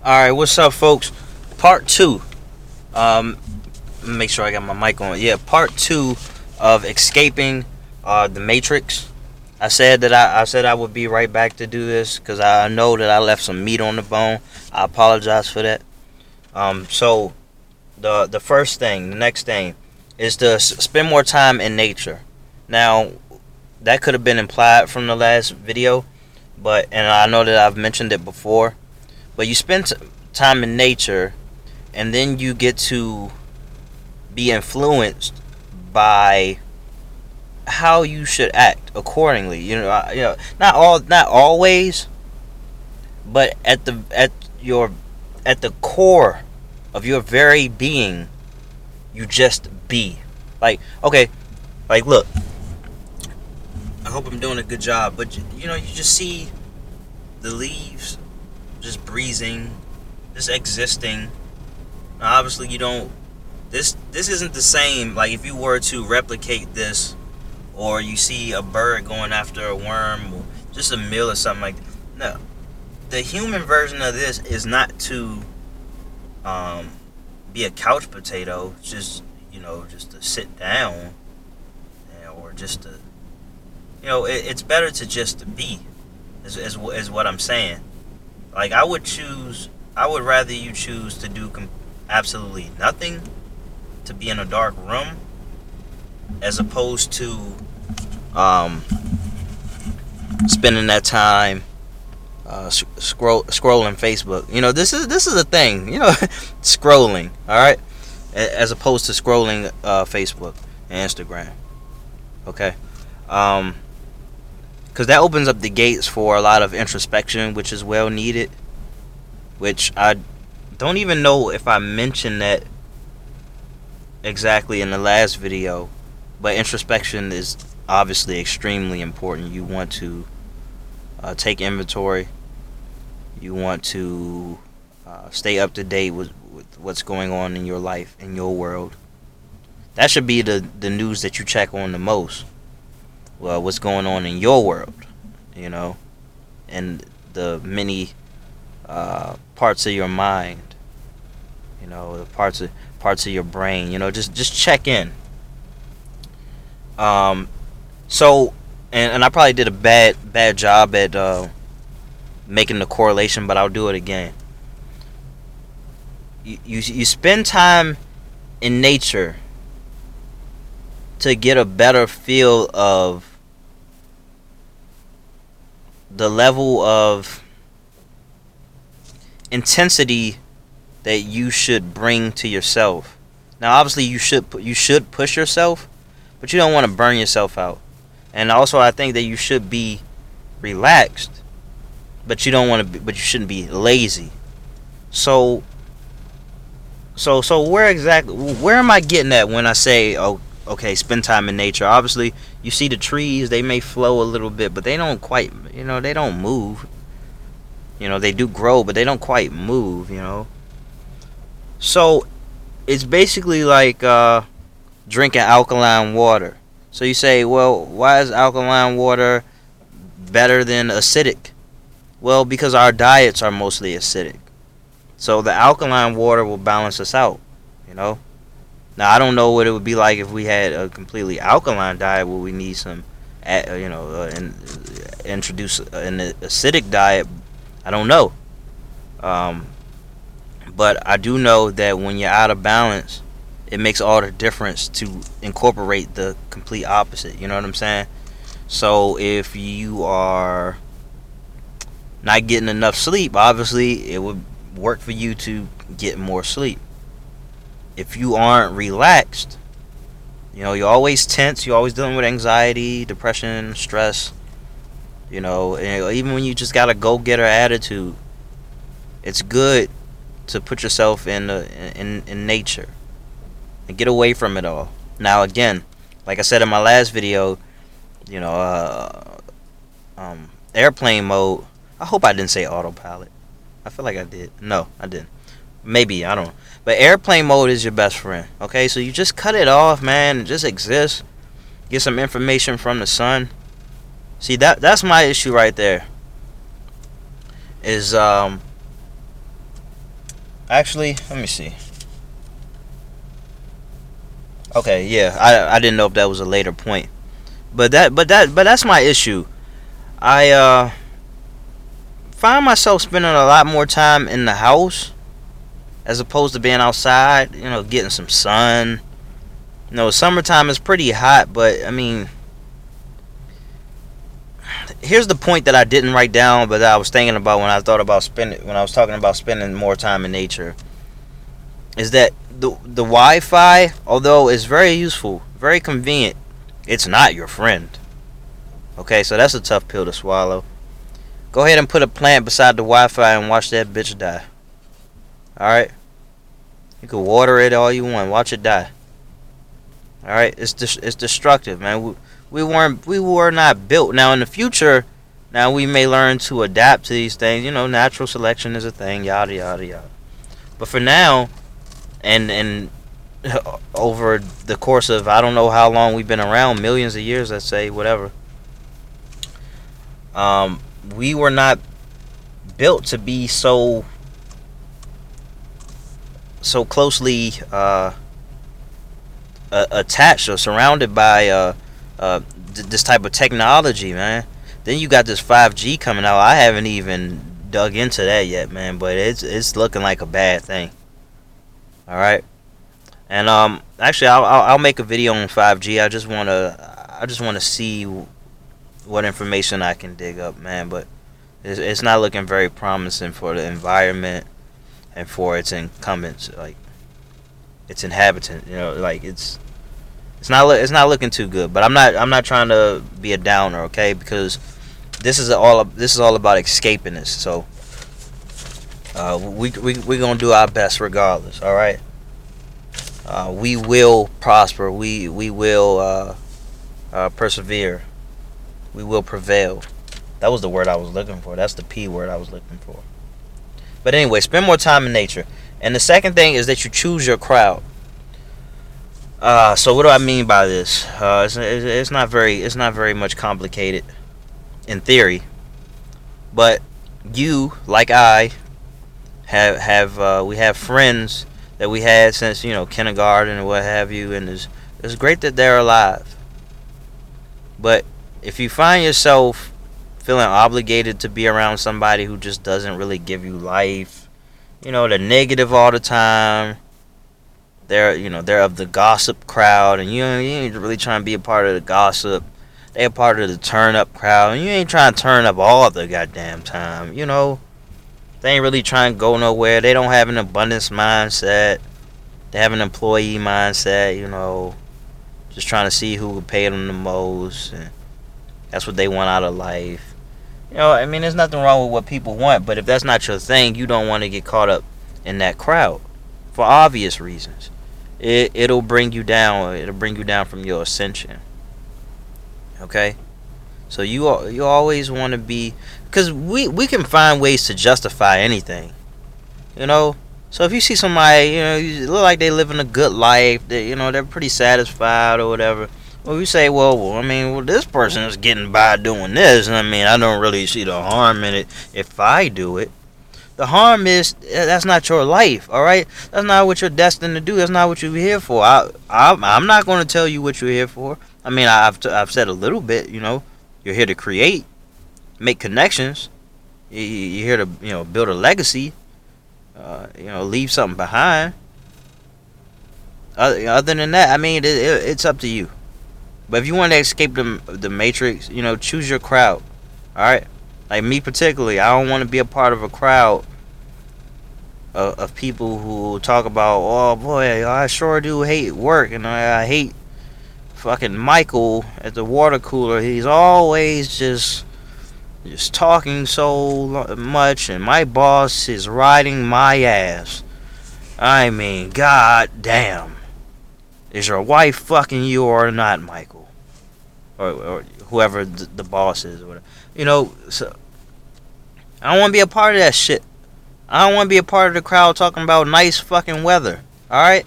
All right, what's up, folks? Part two. Um, make sure I got my mic on. Yeah, part two of escaping the Matrix. I said I would be right back to do this because I know that I left some meat on the bone. I apologize for that. So the first thing, the next thing, is to spend more time in nature. Now that could have been implied from the last video, but and I know that I've mentioned it before. But you spend time in nature and then you get to be influenced by how you should act accordingly. Not always, but at the core of your very being, you just be. Like, okay, like look, I hope I'm doing a good job, but you just see the leaves just breezing, just existing. Now, obviously, you don't. This isn't the same. Like if you were to replicate this, or you see a bird going after a worm, or just a meal or something like that. No, the human version of this is not to um, be a couch potato. Just to sit down, or just to it's better to just be. Is what I'm saying. Like I would rather you choose to do absolutely nothing, to be in a dark room, as opposed to um, spending that time scrolling Facebook. This is a thing. Scrolling. All right, as opposed to scrolling Facebook and Instagram. Okay, because that opens up the gates for a lot of introspection, which is well needed. Which I don't even know if I mentioned that exactly in the last video, but introspection is obviously extremely important. You want to take inventory. You want to stay up to date with what's going on in your life, in your world. That should be the news that you check on the most. Well, what's going on in your world, and the many parts of your mind, the parts of your brain. Just check in. Um, so, and I probably did a bad job at making the correlation, but I'll do it again. You spend time in nature to get a better feel of the level of intensity that you should bring to yourself. Now, obviously, you should push yourself, but you don't want to burn yourself out. And also, I think that you should be relaxed, but you don't want to. But you shouldn't be lazy. So, where am I getting at when I say, oh, okay, spend time in nature? Obviously, you see the trees; they may flow a little bit, but they don't quite. They don't move. They do grow, but they don't quite move. So it's basically like drinking alkaline water. So you say, well, why is alkaline water better than acidic? Well, because our diets are mostly acidic. So the alkaline water will balance us out, you know? Now, I don't know what it would be like if we had a completely alkaline diet where we need some, and introduce an acidic diet. I don't know. Um, but I do know that when you're out of balance, it makes all the difference to incorporate the complete opposite. You know what I'm saying? So if you are not getting enough sleep, obviously it would work for you to get more sleep. If you aren't relaxed, you're always tense, you're always dealing with anxiety, depression, stress, and even when you just got a go-getter attitude, it's good to put yourself in nature and get away from it all. Now, again, like I said in my last video, you know, airplane mode. I hope I didn't say autopilot. I feel like I did. No, I didn't. Maybe, I don't know. But airplane mode is your best friend. Okay, so you just cut it off, man, and just exist. Get some information from the sun. See, that's my issue right there. Is Actually, let me see. Okay, yeah, I didn't know if that was a later point, but that's my issue. I find myself spending a lot more time in the house as opposed to being outside. You know, getting some sun. You know, summertime is pretty hot, but I mean, here's the point that I didn't write down, but that I was thinking about when I was talking about spending more time in nature, is that the Wi-Fi, although it's very useful, very convenient, it's not your friend. Okay, so that's a tough pill to swallow. Go ahead and put a plant beside the Wi-Fi and watch that bitch die. All right, you can water it all you want, watch it die. All right, it's destructive, man. We were not built. Now in the future, now we may learn to adapt to these things. You know, natural selection is a thing. Yada yada yada. But for now, and over the course of I don't know how long we've been around, millions of years, let's say, whatever. We were not built to be so closely attached or surrounded by this type of technology, man. Then you got this 5G coming out. I haven't even dug into that yet, man, but it's looking like a bad thing. All right, and actually, I'll make a video on 5G. I just wanna see what information I can dig up, man. But it's not looking very promising for the environment and for its incumbents, like its inhabitants. You know, like it's not looking too good. But I'm not trying to be a downer, okay? Because this is all about escaping this. So we gonna do our best regardless. All right. We will prosper. We will persevere. We will prevail. That was the word I was looking for. That's the P word I was looking for. But anyway, spend more time in nature. And the second thing is that you choose your crowd. So what do I mean by this? It's not very much complicated in theory, but you, like I, we have friends that we had since, you know, kindergarten and what have you, and it's great that they're alive. But if you find yourself feeling obligated to be around somebody who just doesn't really give you life, you know, they're negative all the time. They're of the gossip crowd, and you ain't really trying to be a part of the gossip. They're a part of the turn up crowd, and you ain't trying to turn up all the goddamn time. You know, they ain't really trying to go nowhere. They don't have an abundance mindset. They have an employee mindset. You know, just trying to see who will pay them the most, and that's what they want out of life. You know, I mean, there's nothing wrong with what people want, but if that's not your thing, you don't want to get caught up in that crowd for obvious reasons. It'll bring you down. It'll bring you down from your ascension. Okay, so you always want to be, because we can find ways to justify anything. You know, so if you see somebody, you know, you look like they living a good life, they're pretty satisfied or whatever. Well, you say, I mean, this person is getting by doing this, and I mean, I don't really see the harm in it if I do it. The harm is that's not your life, all right? That's not what you're destined to do. That's not what you're here for. I'm not going to tell you what you're here for. I mean, I've said a little bit. You know, you're here to create, make connections. You're here to build a legacy. Leave something behind. Other than that, I mean, it's up to you. But if you want to escape the matrix, choose your crowd. All right. Like me particularly, I don't want to be a part of a crowd of people who talk about, oh boy, I sure do hate work, and I hate fucking Michael at the water cooler. He's always just talking so much, and my boss is riding my ass. I mean, god damn. Is your wife fucking you or not, Michael? Or whoever the boss is, or whatever. So I don't want to be a part of that shit. I don't want to be a part of the crowd talking about nice fucking weather. Alright?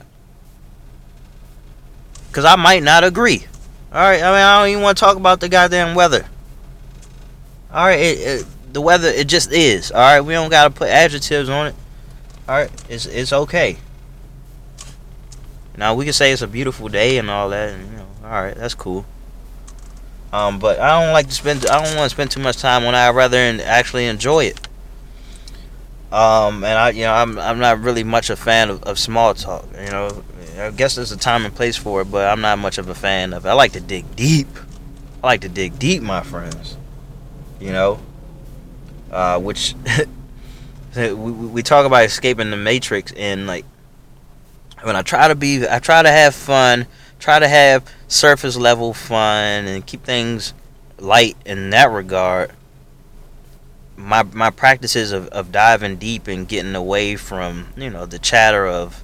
Because I might not agree. Alright? I mean, I don't even want to talk about the goddamn weather. Alright? The weather, it just is. Alright? We don't got to put adjectives on it. All right, it's okay. Now we can say it's a beautiful day and all that, and all right, that's cool. But I don't like to spend. I don't want to spend too much time on it. I'd rather actually enjoy it. And I'm not really much a fan of small talk. I guess there's a time and place for it, but I'm not much of a fan of it. I like to dig deep. I like to dig deep, my friends. Which we talk about escaping the matrix, and like when I try to have fun, try to have surface level fun, and keep things light in that regard. My practices of diving deep and getting away from the chatter of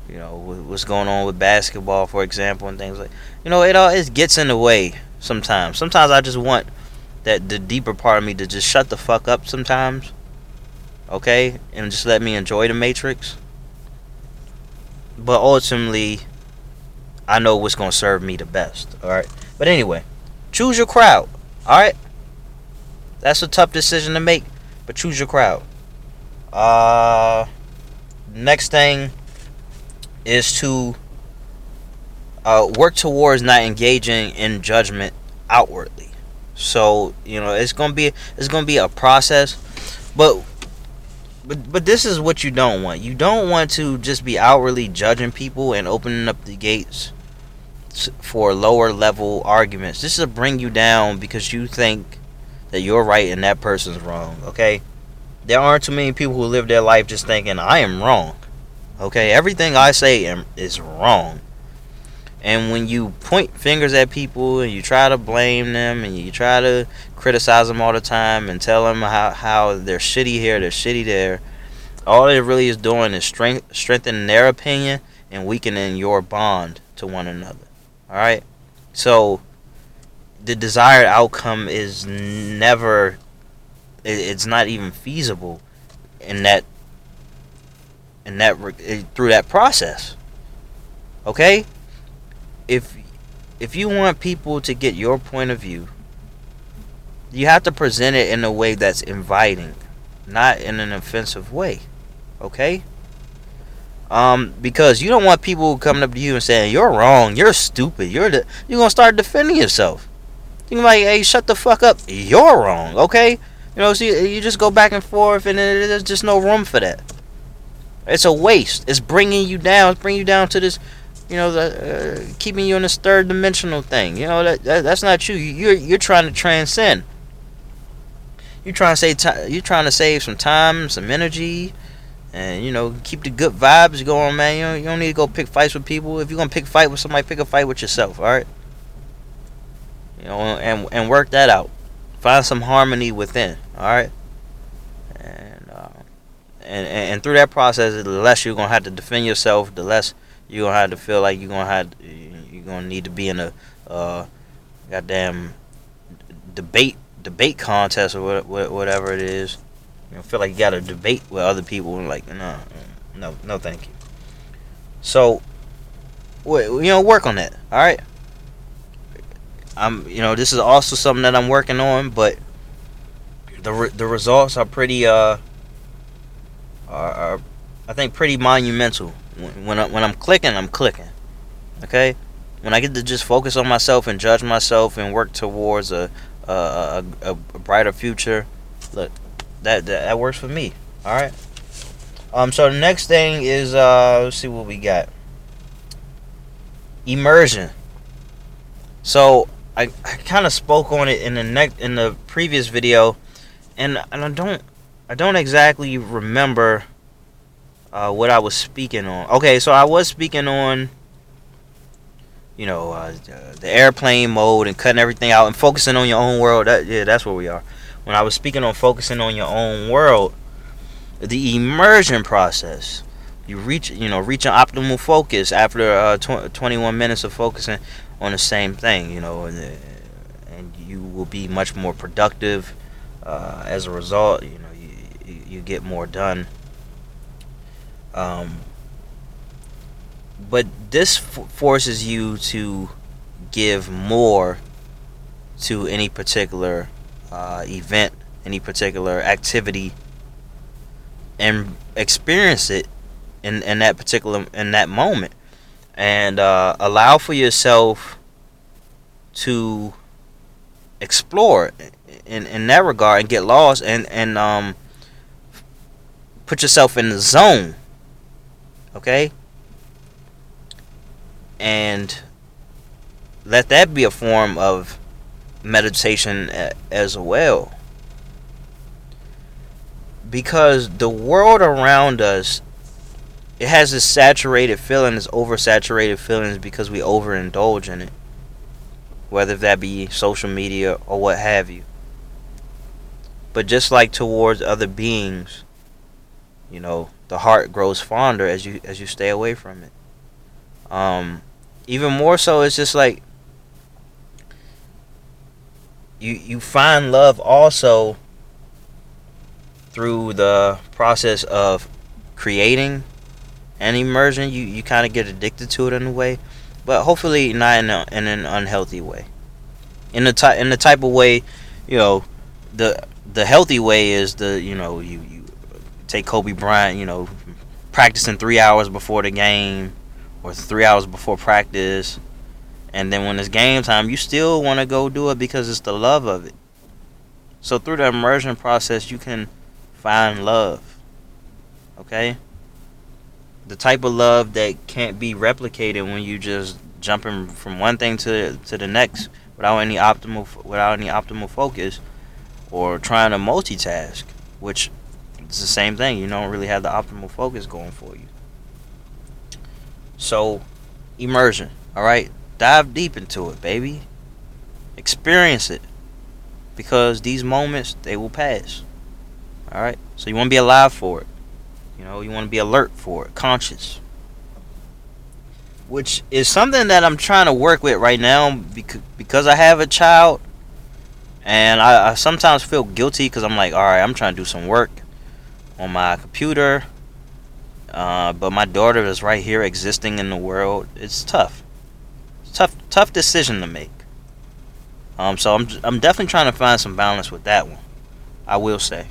what's going on with basketball, for example, and things like it gets in the way sometimes. Sometimes I just want that the deeper part of me to just shut the fuck up sometimes, okay, and just let me enjoy the Matrix. But ultimately, I know what's gonna serve me the best. All right. But anyway, choose your crowd. All right. That's a tough decision to make, but choose your crowd. Next thing is to work towards not engaging in judgment outwardly. So it's gonna be a process, but this is what you don't want. You don't want to just be outwardly judging people and opening up the gates for lower level arguments. This will bring you down because you think that you're right and that person's wrong. Okay, there aren't too many people who live their life just thinking I am wrong. Okay, everything I say is wrong. And when you point fingers at people and you try to blame them and you try to criticize them all the time and tell them how they're shitty here, they're shitty there, all it really is doing is strengthening their opinion and weakening your bond to one another. Alright? So, the desired outcome is never, it's not even feasible in that through that process. Okay? If you want people to get your point of view, you have to present it in a way that's inviting, not in an offensive way. Okay? Because you don't want people coming up to you and saying you're wrong, you're stupid, you're gonna start defending yourself. You're like, hey, shut the fuck up, you're wrong. Okay? So you just go back and forth, and there's just no room for that. It's a waste. It's bringing you down. It's bringing you down to this. Keeping you in this third dimensional thing. That's not you. You're trying to transcend. You're trying to save some time, some energy, and keep the good vibes going, man. You don't need to go pick fights with people. If you're gonna pick a fight with somebody, pick a fight with yourself. All right. And work that out. Find some harmony within. All right. And through that process, the less you're gonna have to defend yourself, the less you're gonna have to feel like you're gonna need to be in a goddamn debate contest or whatever it is. Feel like you gotta debate with other people and like no thank you. So work on that. All right. This is also something that I'm working on, but the results are pretty are I think pretty monumental. When I'm clicking, I'm clicking. Okay, when I get to just focus on myself and judge myself and work towards a brighter future, look, that works for me. All right. So the next thing is let's see what we got. Immersion. So I kind of spoke on it in the previous video, and I don't exactly remember what I was speaking on. Okay, so I was speaking on the airplane mode and cutting everything out and focusing on your own world. That's where we are. When I was speaking on focusing on your own world, the immersion process, you reach an optimal focus after 21 minutes of focusing on the same thing, and you will be much more productive as a result. You get more done. But this forces you to give more to any particular event, any particular activity, and experience it in that particular in that moment, and allow for yourself to explore in that regard and get lost, and put yourself in the zone, okay, and let that be a form of meditation as well, because the world around us, it has this saturated feeling, this oversaturated feelings, because we overindulge in it, whether that be social media or what have you. But just like towards other beings, the heart grows fonder as you stay away from it. Even more so, it's just like you find love also through the process of creating and immersion. You kind of get addicted to it in a way, but hopefully not in an unhealthy way. In the type of way, you know, the healthy way is you take Kobe Bryant, practicing 3 hours before the game or 3 hours before practice, and then when it's game time, you still want to go do it because it's the love of it. So through the immersion process, you can find love. Okay, the type of love that can't be replicated when you just jumping from one thing to the next without any optimal focus, or trying to multitask, which it's the same thing. You don't really have the optimal focus going for you. So, immersion, all right? Dive deep into it, baby. Experience it, because these moments, they will pass. All right? So you want to be alive for it. You want to be alert for it, conscious. Which is something that I'm trying to work with right now, because I have a child, and I sometimes feel guilty because I'm like, all right, I'm trying to do some work on my computer, but my daughter is right here existing in the world. It's tough. It's tough decision to make. So I'm definitely trying to find some balance with that one, I will say.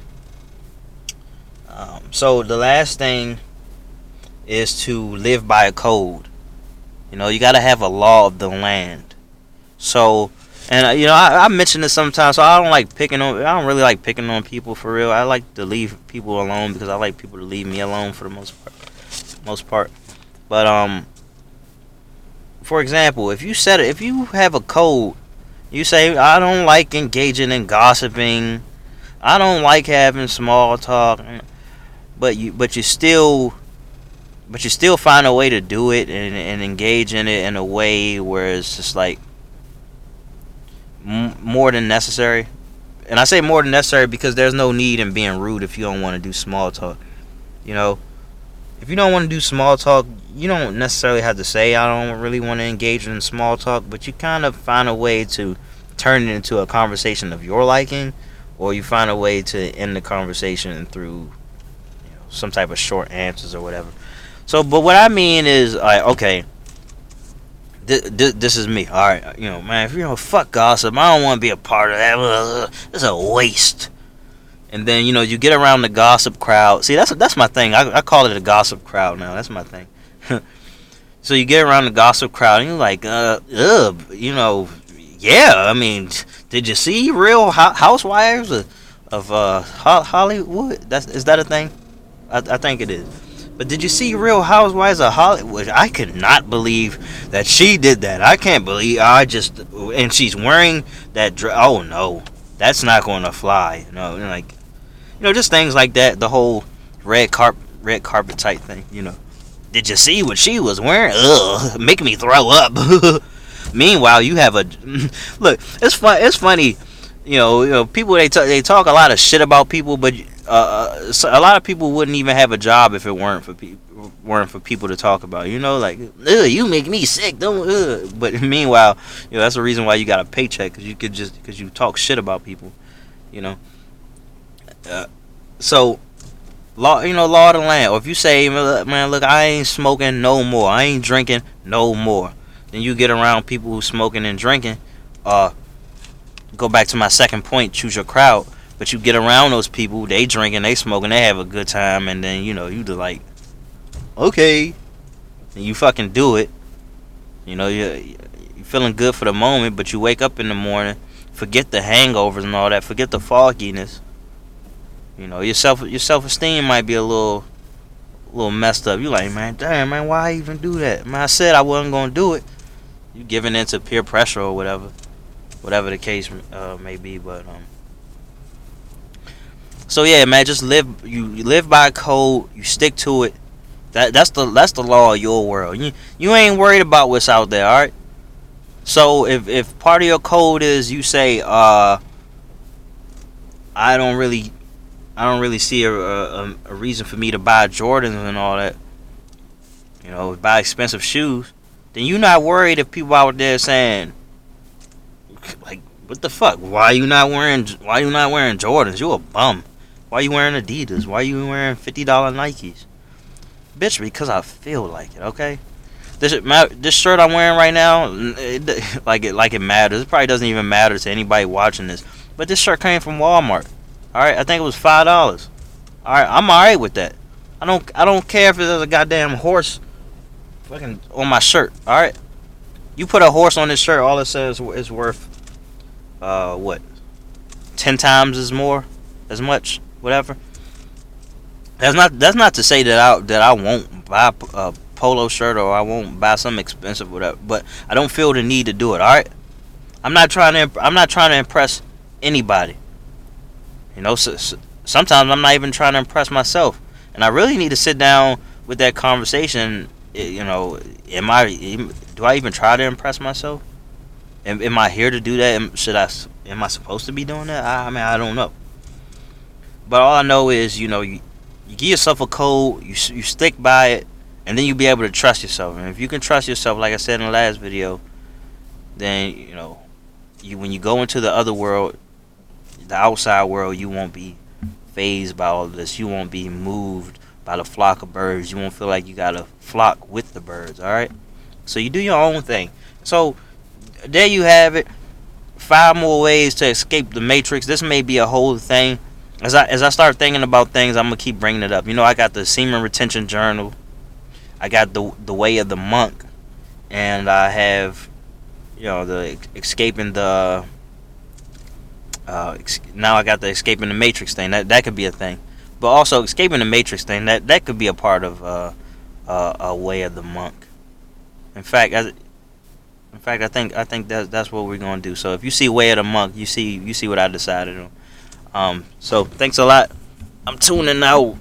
So the last thing is to live by a code. You got to have a law of the land. So, and I mention this sometimes. So I don't really like picking on people for real. I like to leave people alone because I like people to leave me alone for the most part. But for example, if you have a code, you say, I don't like engaging in gossiping. I don't like having small talk. But you still find a way to do it and engage in it in a way where it's just like more than necessary. And I say more than necessary because there's no need in being rude if you don't want to do small talk. If you don't want to do small talk, you don't necessarily have to say, I don't really want to engage in small talk, but you kind of find a way to turn it into a conversation of your liking, or you find a way to end the conversation through some type of short answers or whatever. So, but what I mean is, like, okay, this is me. All right, man, if fuck gossip, I don't want to be a part of that. It's a waste. And then you get around the gossip crowd. See, that's my thing. I call it a gossip crowd now. That's my thing. So you get around the gossip crowd and you're like, yeah. I mean, did you see Real Housewives of Hollywood? Is that a thing? I think it is. But did you see Real Housewives of Hollywood? I could not believe that she did that. I can't believe and she's wearing that dress. Oh no, that's not going to fly. Just things like that. The whole red carpet type thing. Did you see what she was wearing? Ugh, make me throw up. Meanwhile, you have a look. It's funny. People they talk a lot of shit about people, but so a lot of people wouldn't even have a job if it weren't for people to talk about. Like, ugh, you make me sick. Don't. Ugh. But meanwhile, that's the reason why you got a paycheck, because you talk shit about people. So law of the land. Or if you say, man, look, I ain't smoking no more. I ain't drinking no more. Then you get around people who smoking and drinking. Go back to my second point. Choose your crowd. But you get around those people, they drinking, they smoking, they have a good time, and then you just like, okay, and you fucking do it. You feeling good for the moment, but you wake up in the morning, forget the hangovers and all that, forget the fogginess. Your self esteem might be a little messed up. You like, man, damn, man, why I even do that? Man, I said I wasn't gonna do it. You giving into peer pressure or whatever the case may be. But so yeah, man, just live. You live by a code. You stick to it. That's the law of your world. You ain't worried about what's out there, all right? So if part of your code is you say I don't really see a reason for me to buy Jordans and all that, buy expensive shoes, then you're not worried if people out there saying, like, what the fuck? Why you not wearing Jordans? You a bum. Why you wearing Adidas? Why you wearing $50 Nikes? Bitch, because I feel like it, okay? This shirt I'm wearing right now, it matters. It probably doesn't even matter to anybody watching this. But this shirt came from Walmart. Alright, I think it was $5. Alright, I'm alright with that. I don't care if there's a goddamn horse fucking on my shirt. Alright? You put a horse on this shirt, all it says is worth what? 10 times as much, whatever. That's not to say that I won't buy a polo shirt or I won't buy something expensive, whatever. But I don't feel the need to do it. All right, I'm not trying to impress anybody. Sometimes I'm not even trying to impress myself, and I really need to sit down with that conversation. Do I even try to impress myself? Am I here to do that? Am I supposed to be doing that? I mean, I don't know. But all I know is, you give yourself a code, you stick by it, and then you'll be able to trust yourself. And if you can trust yourself, like I said in the last video, then, when you go into the other world, the outside world, you won't be phased by all of this. You won't be moved by the flock of birds. You won't feel like you got to flock with the birds, all right? So you do your own thing. So there you have it. 5 more ways to escape the matrix. This may be a whole thing. As I start thinking about things, I'm gonna keep bringing it up. I got the Semen Retention Journal, I got the Way of the Monk, and I have, the escaping the. Now I got the escaping the matrix thing. That could be a thing, but also escaping the matrix thing. That could be a part of a Way of the Monk. In fact, I think that's what we're gonna do. So if you see Way of the Monk, you see what I decided on. So thanks a lot. I'm tuning out.